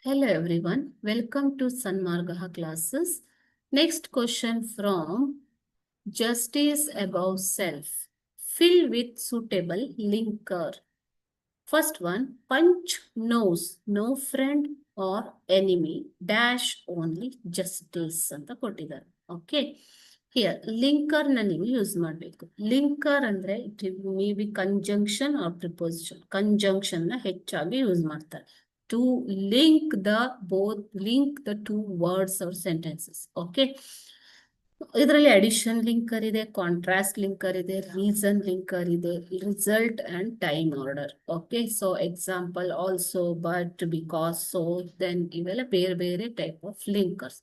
Hello everyone, welcome to Sanmargaha classes. Next question from Justice Above Self. Fill with suitable linker. First one, Punch knows no friend or enemy, dash only justice ಅಂತ ಕೊಟ್ಟಿದ್ದಾರೆ. Okay here ಲಿಂಕರ್ನ ನೀವು use ಮಾಡಬೇಕು. Linker ಅಂದರೆ it may be conjunction or preposition. ಕಂಜಂಕ್ಷನ್ನ ಹೆಚ್ಚಾಗಿ use ಮಾಡ್ತಾರೆ to link the two words or sentences. Okay, ಇದರಲ್ಲಿ addition linker ಇದೆ, ಕಾಂಟ್ರಾಸ್ಟ್ ಲಿಂಕರ್ ಇದೆ, ರೀಸನ್ ಲಿಂಕರ್ ಇದೆ, result and time order. Okay, so example also, but, because, so, then ಇವೆಲ್ಲ ಬೇರೆ ಬೇರೆ type of linkers.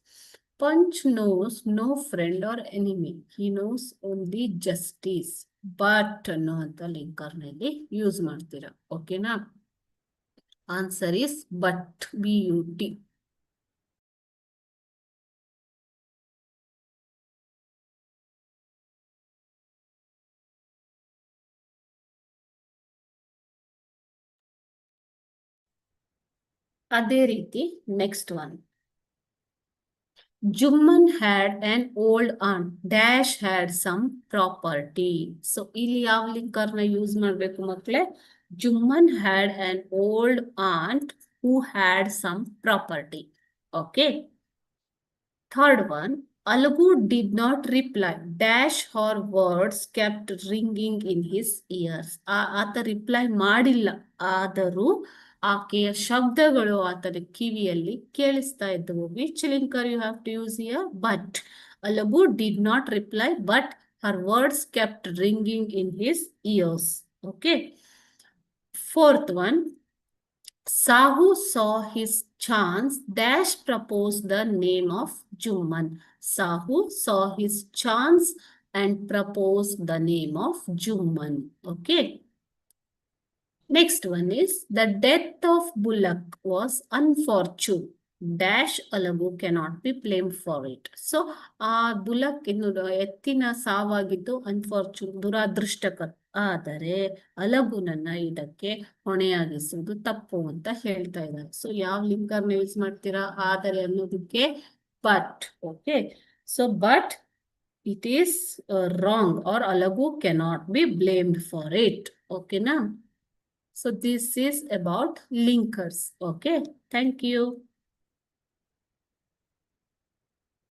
Punch knows no friend or enemy, he knows only justice. But ಅನ್ನುವಂಥ ಲಿಂಕರ್ನಲ್ಲಿ use ಮಾಡ್ತೀರಾ. ಓಕೆನಾ? Answer is but, but. ಅದೇ ರೀತಿ next one. Jumman had an old aunt, dash had some property. So ಇಲ್ಲಿ ಯಾವ ಲಿಂಕರ್ನ use ಮಾಡಬೇಕು ಮಕ್ಕಳೇ? Jumman had an old aunt who had some property. Okay. Third one, Alagu did not reply. Dash her words kept ringing in his ears. ಆತ reply ಮಾಡಿಲ್ಲ, ಆದರೂ ಆಕೆಯ ಶಬ್ದಗಳು ಆತನ ಕಿವಿಯಲ್ಲಿ ಕೇಳಿಸ್ತಾ ಇದ್ದವು. Which linker you have to use here? But. Alagu did not reply, but her words kept ringing in his ears. Okay. Fourth one, Sahu saw his chance, dash proposed the name of Jumman. Sahu saw his chance and proposed the name of Jumman. Okay. Next one is, the death of Bullock was unfortunate. Dash Alagu cannot be blamed for it. So, Bullock ಎತ್ತಿನ ಸಾವಾಗಿದ್ದು unfortunate, ದುರಾದೃಷ್ಟಕರ. ಆದರೆ ಅಲಗುನನ್ನ ಇದಕ್ಕೆ ಹೊಣೆಯಾಗಿಸುವುದು ತಪ್ಪು ಅಂತ ಹೇಳ್ತಾ ಇದ್ದಾರೆ. So ಯಾವ ಲಿಂಕರ್ನ use ಮಾಡ್ತೀರಾ? ಆದರೆ ಅನ್ನೋದಕ್ಕೆ but. Okay, so but it is wrong or ಅಲಗು cannot be blamed for it. ಓಕೆನಾ? So this is about linkers. Okay, thank you.